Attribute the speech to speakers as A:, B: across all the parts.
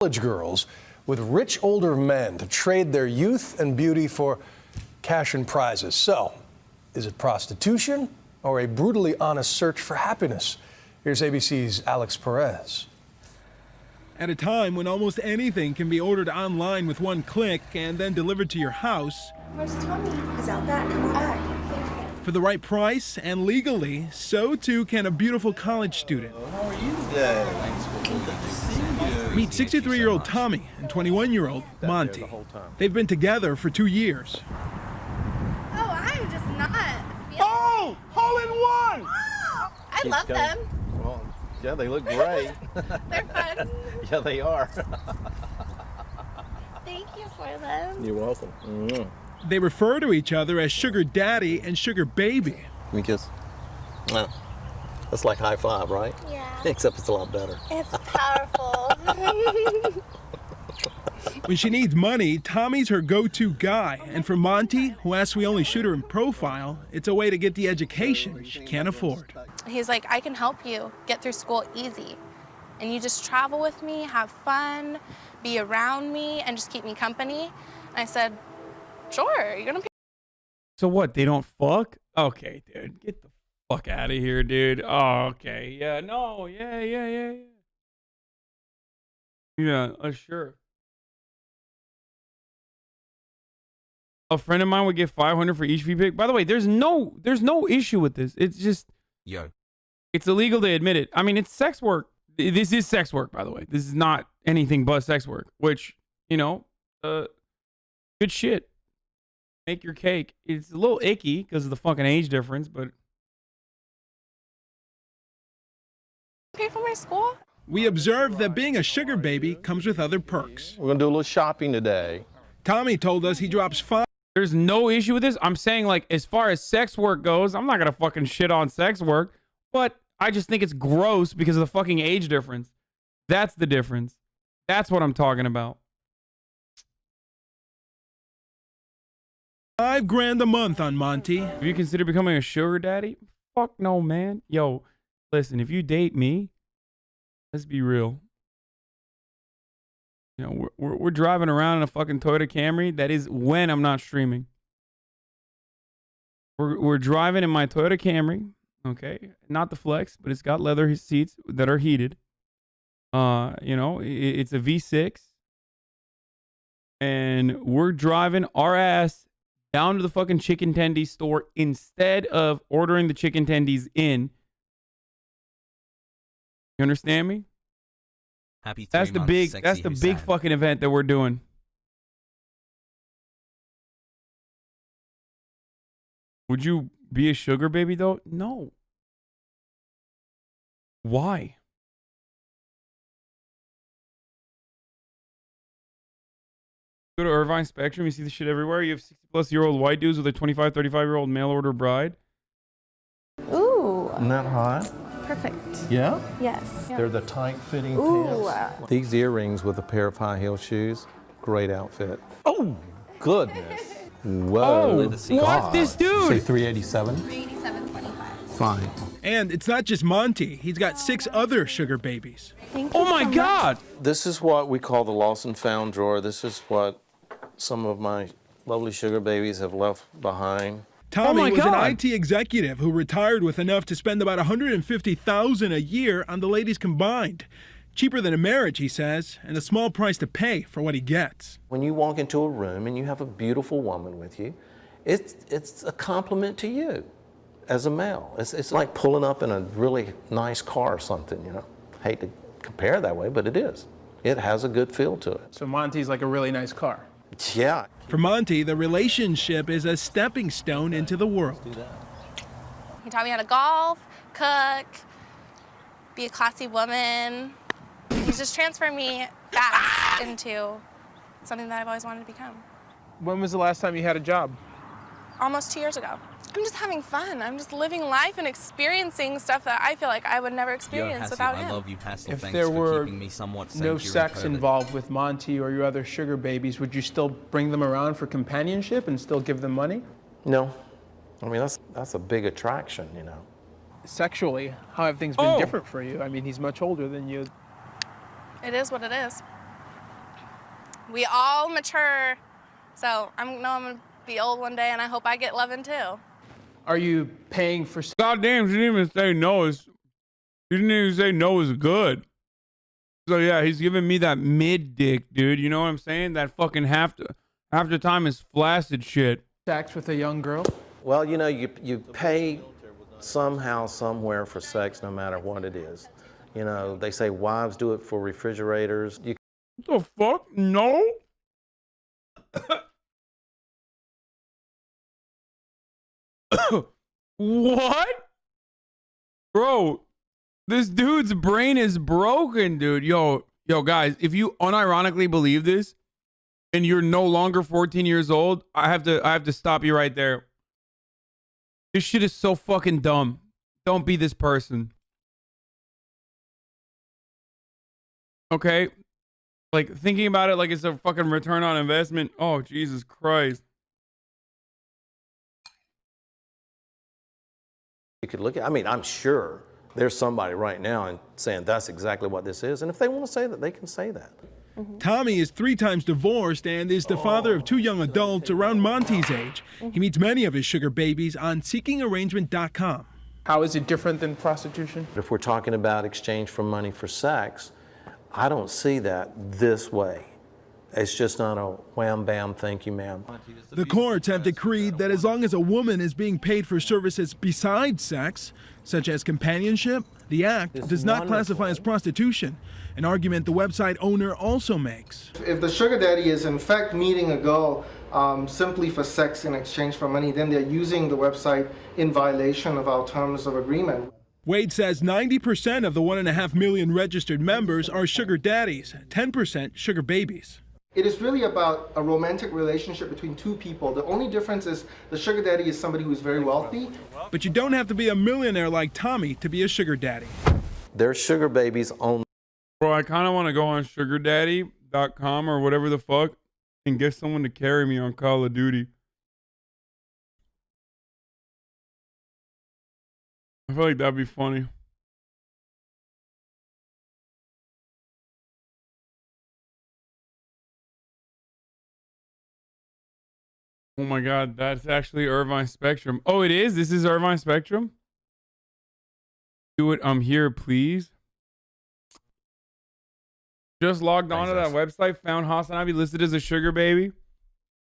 A: College girls with rich older men to trade their youth and beauty for cash and prizes. So, is it prostitution or a brutally honest search for happiness? Here's ABC's Alex Perez.
B: At a time when almost anything can be ordered online with one click and then delivered to your house.
C: Where's Tommy? He's out back. Come back.
B: For the right price and legally, so too can a beautiful college student.
D: How are you today?
B: Meet 63-year-old Tommy and 21-year-old Monty. They've been together for 2 years.
C: Oh, I'm just not.
D: Oh, hole in one!
C: Oh, I love them.
D: Well, yeah, they look great.
C: They're fun.
D: Yeah, they are.
C: Thank you for them.
D: You're welcome.
B: They refer to each other as Sugar Daddy and Sugar Baby.
D: Give me a kiss. Well, that's like high five, right?
C: Yeah.
D: Except it's a lot better.
C: It's powerful.
B: When she needs money, Tommy's her go-to guy. And for Monty, who asks we only shoot her in profile, it's a way to get the education she can't afford.
E: He's like, I can help you get through school easy. And you just travel with me, have fun, be around me, and just keep me company. And I said, sure, you're gonna pay.
F: So what, they don't fuck? Okay, dude, get the fuck out of here, dude. Oh, okay, yeah, no, yeah. Yeah, sure. A friend of mine would get 500 for each feed pic. By the way, there's no issue with this. It's just, it's illegal to admit it. I mean, it's sex work. This is sex work, by the way. This is not anything but sex work, which, you know, good shit. Make your cake. It's a little icky because of the fucking age difference, but.
E: Pay for my school?
B: We observed that being a sugar baby comes with other perks.
D: We're gonna do a little shopping today.
B: Tommy told us he drops 5.
F: There's no issue with this. I'm saying, like, as far as sex work goes, I'm not gonna fucking shit on sex work, but I just think it's gross because of the fucking age difference. That's the difference. That's what I'm talking about.
B: $5 grand a month on Monty.
F: Have you considered becoming a sugar daddy? Fuck no, man. Yo, listen, if you date me, let's be real. You know, we're driving around in a fucking Toyota Camry. That is when I'm not streaming. We're driving in my Toyota Camry. Okay, not the Flex, but it's got leather seats that are heated. You know, it's a V6, and we're driving our ass down to the fucking chicken tendies store instead of ordering the chicken tendies in. You understand me?
G: Happy
F: that's the big fucking event that we're doing. Would you be a sugar baby though? No. Why? Go to Irvine Spectrum, you see this shit everywhere. You have 60-plus-year-old white dudes with a 25, 35-year-old mail order bride.
C: Ooh.
D: Isn't that hot?
C: Perfect.
D: Yeah?
C: Yes.
D: They're the tight-fitting
C: Ooh.
D: pants. These earrings with a pair of high heel shoes, great outfit. Oh, goodness. Whoa.
F: Oh, what? This dude?
D: Say 387?
C: 387.25.
D: Fine.
B: And it's not just Monty. He's got 6 other sugar babies.
C: Thank you
F: Oh my
C: so
F: God.
C: much.
D: This is what we call the lost and found drawer. This is what some of my lovely sugar babies have left behind.
B: Tommy was
F: God.
B: an IT executive who retired with enough to spend about $150,000 a year on the ladies combined. Cheaper than a marriage, he says, and a small price to pay for what he gets.
D: When you walk into a room and you have a beautiful woman with you, it's a compliment to you as a male. It's like pulling up in a really nice car or something, you know. Hate to compare that way, but it is. It has a good feel to it.
H: So Monty's like a really nice car.
D: Yeah.
B: For Monty, the relationship is a stepping stone into the world.
E: He taught me how to golf, cook, be a classy woman. He's just transferred me back into something that I've always wanted to become.
H: When was the last time you had a job?
E: Almost 2 years ago. I'm just having fun. I'm just living life and experiencing stuff that I feel like I would never experience without him.
G: I love you, Hassel.
H: If
G: Thanks
H: there
G: for
H: were
G: keeping me somewhat sane
H: no
G: during
H: sex
G: COVID.
H: involved with Monty or your other sugar babies, would you still bring them around for companionship and still give them money?
D: No. I mean, that's a big attraction, you know.
H: Sexually, how have things been different for you? I mean, he's much older than you.
E: It is what it is. We all mature, so I'm gonna be old one day, and I hope I get loving too.
H: Are you paying for?
F: Goddamn, she didn't even say no. She didn't even say no is good. So yeah, he's giving me that mid dick, dude. You know what I'm saying? That fucking half the time is flaccid shit.
H: Sex with a young girl?
D: Well, you know, you pay somehow, somewhere for sex, no matter what it is. You know, they say wives do it for refrigerators.
F: What the fuck? No. What? Bro, this dude's brain is broken, dude. Yo, guys, if you unironically believe this and you're no longer 14 years old, I have to stop you right there. This shit is so fucking dumb. Don't be this person. Okay? Like, thinking about it like it's a fucking return on investment. Oh, Jesus Christ.
D: You could look at, I mean, I'm sure there's somebody right now and saying that's exactly what this is. And if they want to say that, they can say that.
B: Tommy is 3 times divorced and is the father of 2 young adults around Monty's age. He meets many of his sugar babies on seekingarrangement.com.
H: How is it different than prostitution?
D: If we're talking about exchange for money for sex, I don't see that this way. It's just not a wham bam, thank you, ma'am.
B: The courts have decreed that as long as a woman is being paid for services besides sex, such as companionship, the act does not classify as prostitution, an argument the website owner also makes.
I: If the sugar daddy is in fact meeting a girl simply for sex in exchange for money, then they're using the website in violation of our terms of agreement.
B: Wade says 90% of the 1.5 million registered members are sugar daddies, 10% sugar babies.
I: It is really about a romantic relationship between 2 people. The only difference is the sugar daddy is somebody who's very wealthy.
B: But you don't have to be a millionaire like Tommy to be a sugar daddy.
D: They're sugar babies on.
F: Bro, I kind of want to go on sugardaddy.com or whatever the fuck and get someone to carry me on Call of Duty. I feel like that'd be funny. Oh my God, that's actually Irvine Spectrum. Oh, it is? This is Irvine Spectrum? Do it. I'm here, please. Just logged onto that website, found HasanAbi listed as a sugar baby.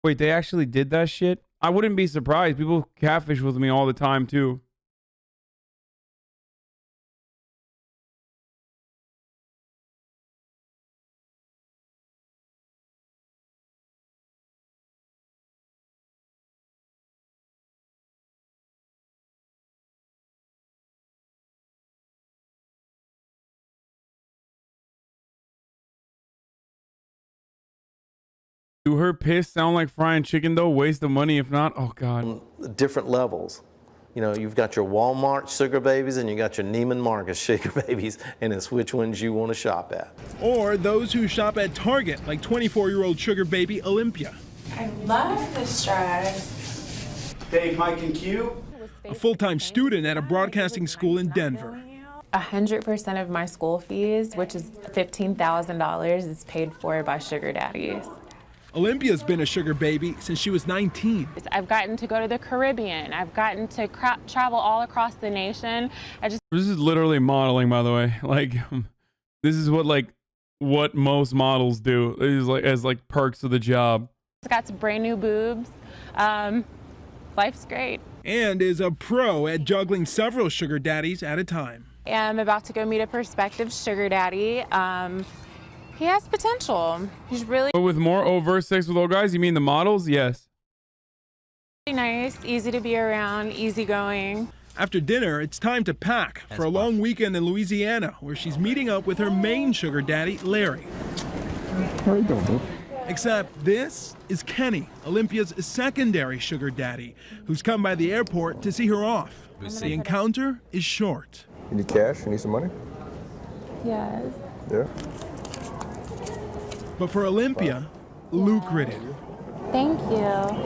F: Wait, they actually did that shit? I wouldn't be surprised. People catfish with me all the time, too. Do her piss sound like frying chicken though? Waste of money if not. Oh God.
D: Different levels. You know, you've got your Walmart sugar babies and you got your Neiman Marcus sugar babies, and it's which ones you want to shop at.
B: Or those who shop at Target, like 24-year-old sugar baby Olympia.
J: I love this dress.
K: Hey, Mike and Q.
B: A full-time student at a broadcasting school in Denver.
J: 100% of my school fees, which is $15,000, is paid for by sugar daddies.
B: Olympia's been a sugar baby since she was 19.
J: I've gotten to go to the Caribbean. I've gotten to travel all across the nation.
F: This is literally modeling, by the way. Like, this is what most models do. It is like as perks of the job.
J: It's got some brand new boobs. Life's great.
B: And is a pro at juggling several sugar daddies at a time.
J: I'm about to go meet a prospective sugar daddy. He has potential. He's really
F: But with more overt sex with old guys, you mean the models? Yes.
J: nice, easy to be around, easygoing.
B: After dinner, it's time to pack for a long weekend in Louisiana, where she's meeting up with her main sugar daddy, Larry.
L: How you doing, bro?
B: Except this is Kenny, Olympia's secondary sugar daddy, who's come by the airport to see her off. The encounter is short.
L: You need cash? You need some money?
J: Yes.
L: Yeah.
B: But for Olympia, lucrative.
J: Thank you.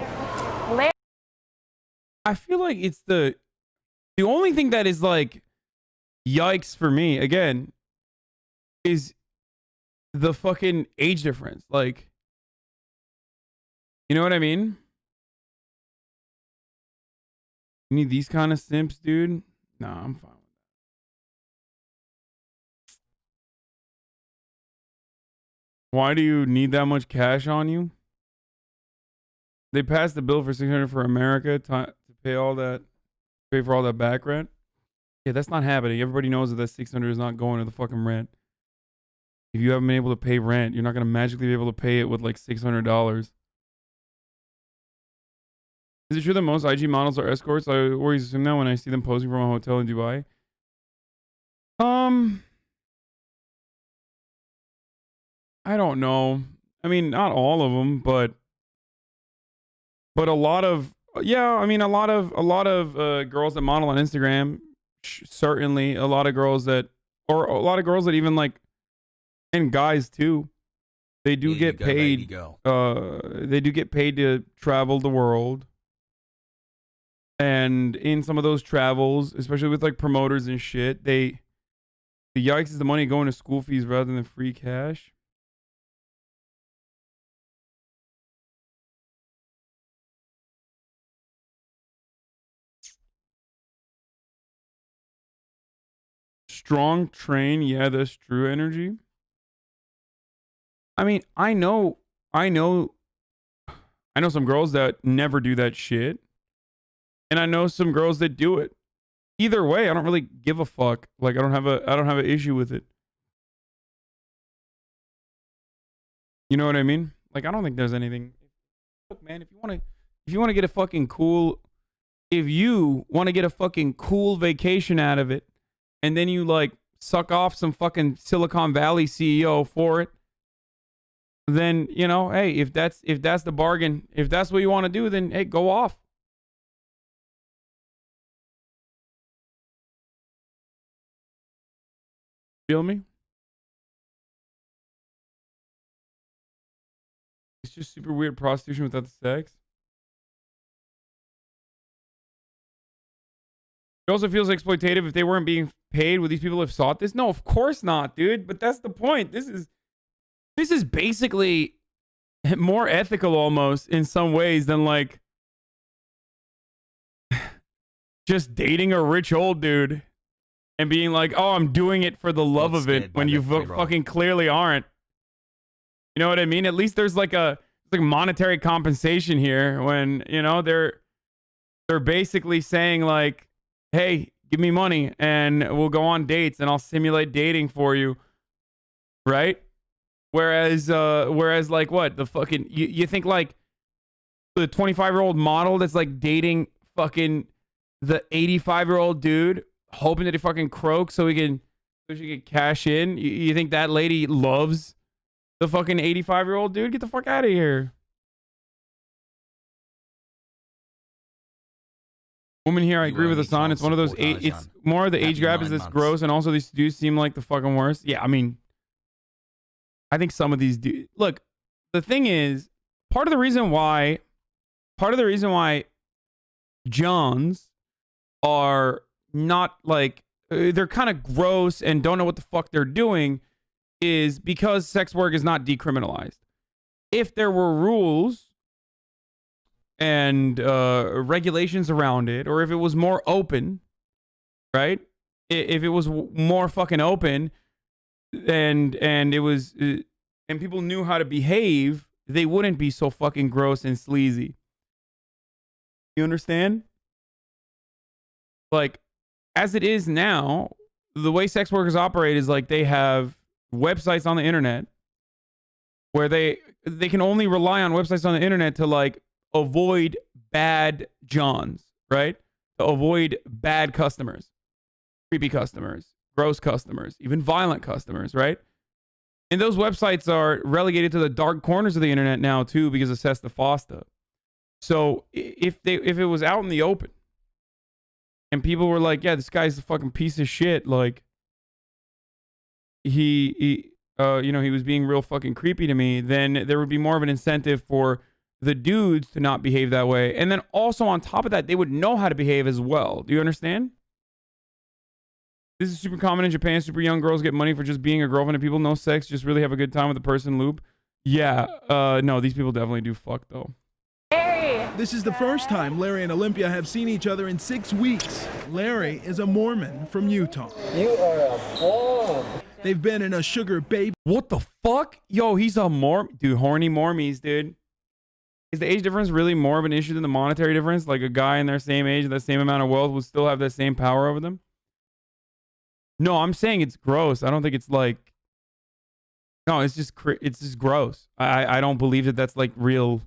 F: I feel like it's the only thing that is like yikes for me again is the fucking age difference. Like You know what I mean? You need these kind of simps, dude? Nah, I'm fine with that. Why do you need that much cash on you? They passed the bill for $600 for America to pay all that, pay for all that back rent. Yeah, that's not happening. Everybody knows that $600 is not going to the fucking rent. If you haven't been able to pay rent, you're not gonna magically be able to pay it with like $600. Is it true that most IG models are escorts? I always assume that when I see them posing from a hotel in Dubai. I don't know. I mean, not all of them, but a lot of, yeah. I mean, a lot of girls that model on Instagram, certainly a lot of girls that, or a lot of girls that even like, and guys too. They do get paid. They do get paid to travel the world. And in some of those travels, especially with like promoters and shit, the yikes is the money going to school fees rather than free cash. Strong train, yeah, that's true. Energy. I mean, I know some girls that never do that shit. And I know some girls that do it. Either way, I don't really give a fuck. Like I don't have an issue with it. You know what I mean? Like I don't think there's anything. Look, man, if you want to get a fucking cool vacation out of it, and then you like suck off some fucking Silicon Valley CEO for it, then, you know, hey, if that's the bargain, if that's what you want to do, then hey, go off. Feel me? It's just super weird prostitution without the sex. It also feels exploitative if they weren't being paid. Would these people have sought this? No, of course not, dude. But that's the point. This is basically more ethical almost in some ways than like just dating a rich old dude and being like, oh, I'm doing it for the love of it when you fucking clearly aren't. You know what I mean? At least there's like monetary compensation here when, you know, they're basically saying like, hey, give me money and we'll go on dates and I'll simulate dating for you. Right? Whereas like what? The fucking, you think like the 25-year-old model that's like dating fucking the 85-year-old dude, hoping that he fucking croaks so she can cash in. You think that lady loves the fucking 85-year-old dude? Get the fuck out of here. Woman here, I agree with Hasan. It's one of those it's more of the age gap is this gross, and also these dudes seem like the fucking worst. Yeah, I mean, I think some of these dudes. Look, the thing is, part of the reason why Johns are not like they're kind of gross and don't know what the fuck they're doing is because sex work is not decriminalized. If there were rules and regulations around it, or if it was more open, right? If it was more fucking open and it was and people knew how to behave, they wouldn't be so fucking gross and sleazy. You understand? Like, as it is now, the way sex workers operate is like they have websites on the internet where they can only rely on websites on the internet to like avoid bad Johns, right? To avoid bad customers, creepy customers, gross customers, even violent customers, right? And those websites are relegated to the dark corners of the internet now too because of Sesta Fosta. So if it was out in the open and people were like, yeah, this guy's a fucking piece of shit, like he was being real fucking creepy to me, then there would be more of an incentive for the dudes to not behave that way. And then also on top of that, they would know how to behave as well. Do you understand? This is super common in Japan. Super young girls get money for just being a girlfriend and people no sex, just really have a good time with the person loop. Yeah, no, these people definitely do fuck though.
B: This is the first time Larry and Olympia have seen each other in 6 weeks. Larry is a Mormon from Utah.
K: You are a ball.
B: They've been in a sugar baby.
F: What the fuck? Yo, he's a dude, horny Mormies, dude. Is the age difference really more of an issue than the monetary difference? Like a guy in their same age, that same amount of wealth would still have that same power over them? No, I'm saying it's gross. I don't think it's like... No, it's just gross. I don't believe that that's like real...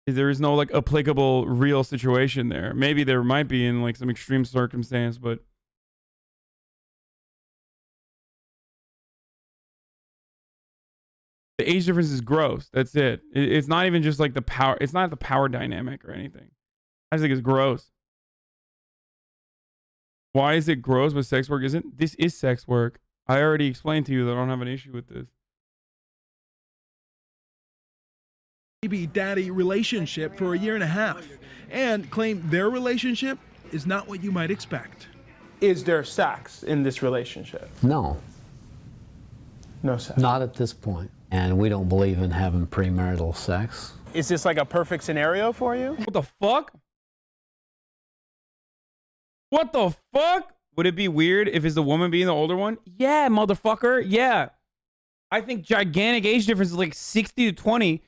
F: There is no like applicable real situation there. Maybe there might be in like some extreme circumstance, but... The age difference is gross. That's it. It's not even just like the power. It's not the power dynamic or anything. I just think it's gross. Why is it gross but sex work isn't? This is sex work. I already explained to you that I don't have an issue with this.
B: Baby daddy relationship for a year and a half and claim their relationship is not what you might expect.
H: Is there sex in this relationship?
K: No,
H: No sex.
K: not at this point. And we don't believe in having premarital sex.
H: Is this like a perfect scenario for you?
F: What the fuck? What the fuck? Would it be weird if it's the woman being the older one? Yeah, motherfucker. Yeah. I think gigantic age difference is like 60 to 20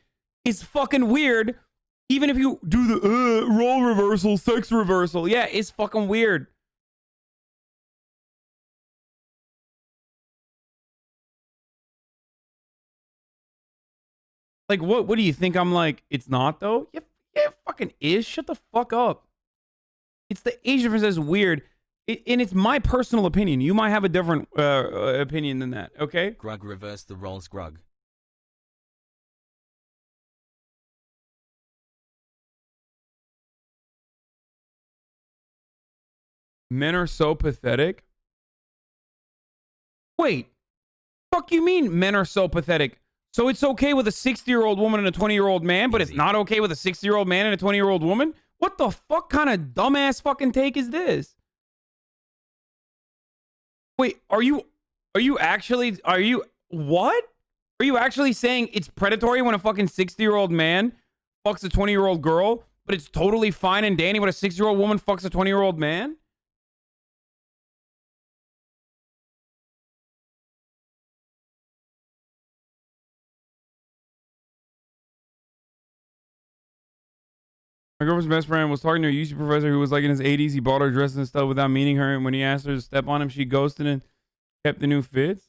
F: is fucking weird. Even if you do the role reversal, sex reversal. Yeah, it's fucking weird. Like, what do you think? I'm like, it's not, though? Yeah, it fucking is. Shut the fuck up. It's the age difference that's weird. And it's my personal opinion. You might have a different opinion than that, okay?
G: Grug reverse the roles, Grug.
F: Men are so pathetic. Wait. Fuck you mean men are so pathetic? So it's okay with a 60-year-old woman and a 20-year-old man, but it's not okay with a 60-year-old man and a 20-year-old woman? What the fuck kind of dumbass fucking take is this? Wait, are you actually saying it's predatory when a fucking 60-year-old man fucks a 20-year-old girl, but it's totally fine and dandy when a 60-year-old woman fucks a 20-year-old man? My girlfriend's best friend was talking to a UC professor who was like in his 80s. He bought her dresses and stuff without meeting her. And when he asked her to step on him, she ghosted and kept the new fits.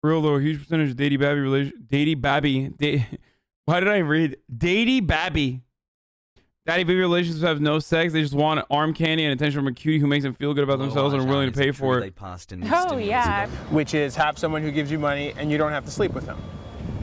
F: For real though, a huge percentage of why did I read Daddy Babby? Daddy baby relationships have no sex. They just want arm candy and attention from a cutie who makes them feel good about themselves and are willing to pay for it.
J: Oh, yeah.
H: Which is have someone who gives you money and you don't have to sleep with them.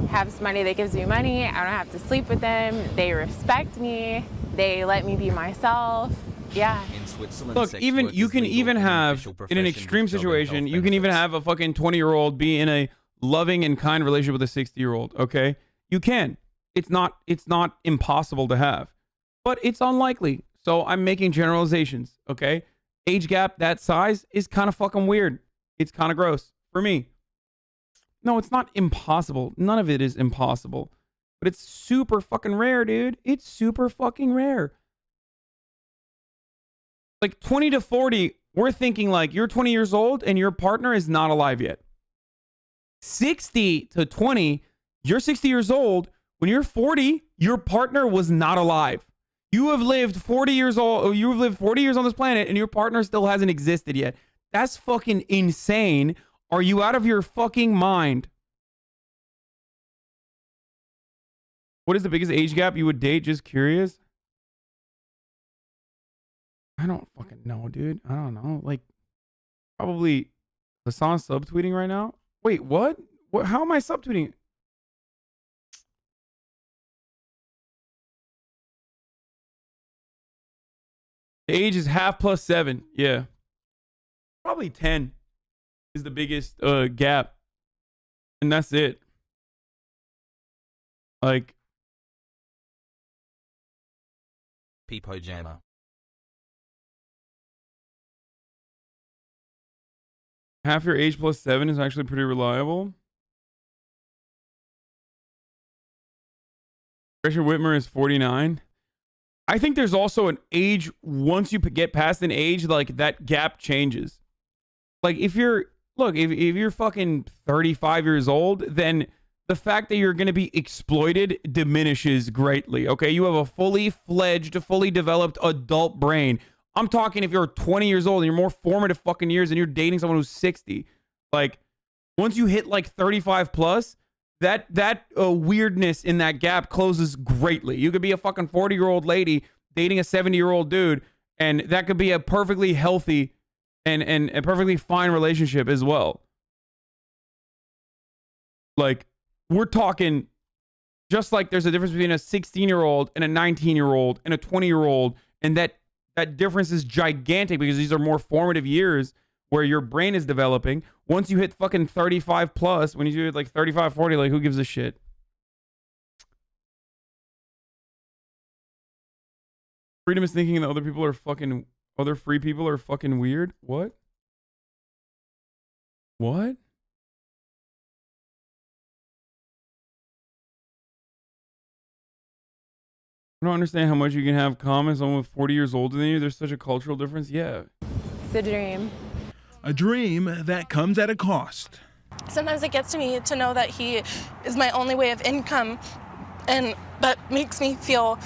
J: Have somebody that gives me money. I don't have to sleep with them. They respect me. They let me be myself. Yeah.
G: In Switzerland,
F: Look, even you can even have in an extreme situation, you can even have a fucking 20-year-old be in a loving and kind relationship with a 60-year-old. Okay, you can. It's not impossible to have, but it's unlikely. So I'm making generalizations. Okay, age gap that size is kind of fucking weird. It's kind of gross for me. No, it's not impossible. None of it is impossible, but it's super fucking rare, dude. It's super fucking rare. Like 20 to 40, we're thinking like you're 20 years old and your partner is not alive yet. 60 to 20, you're 60 years old. When you're 40, your partner was not alive. You have lived 40 years old. You've lived 40 years on this planet and your partner still hasn't existed yet. That's fucking insane. Are you out of your fucking mind? What is the biggest age gap you would date? Just curious. I don't fucking know, dude. I don't know. Like, probably Hasan subtweeting right now. Wait, what? What? How am I subtweeting? The age is half plus 7. Yeah. Probably 10 is the biggest gap. And that's it. Like.
G: Peepo Jammer.
F: Half your age plus 7 is actually pretty reliable. Richard Whitmer is 49. I think there's also an age, once you get past an age, like that gap changes. Like if you're, look, if you're fucking 35 years old, then the fact that you're going to be exploited diminishes greatly. Okay. You have a fully fledged, fully developed adult brain. I'm talking if you're 20 years old and you're more formative fucking years and you're dating someone who's 60. Like once you hit like 35 plus, that weirdness in that gap closes greatly. You could be a fucking 40-year-old lady dating a 70-year-old dude, and that could be a perfectly healthy and a perfectly fine relationship as well. Like, we're talking just like there's a difference between a 16-year-old and a 19-year-old and a 20-year-old, and that difference is gigantic because these are more formative years where your brain is developing. Once you hit fucking 35 plus, when you hit like 35, 40, like who gives a shit? Freedom is thinking that other free people are fucking weird. What? What? I don't understand how much you can have common someone with 40 years older than you. There's such a cultural difference. Yeah.
J: It's a dream.
B: A dream that comes at a cost.
E: Sometimes it gets to me to know that he is my only way of income, and that makes me feel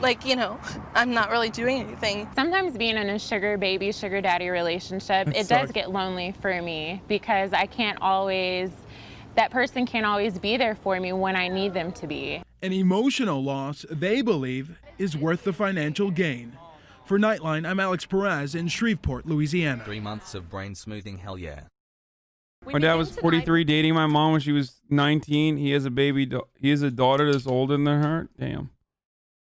E: like, you know, I'm not really doing anything.
J: Sometimes being in a sugar baby, sugar daddy relationship, it does get lonely for me because I can't always, that person can't always be there for me when I need them to be.
B: An emotional loss they believe is worth the financial gain. For Nightline, I'm Alex Perez in Shreveport, Louisiana.
G: 3 months of brain smoothing, hell yeah.
F: My dad was 43, dating my mom when she was 19. He has a baby. He has a daughter that's older than her. Damn.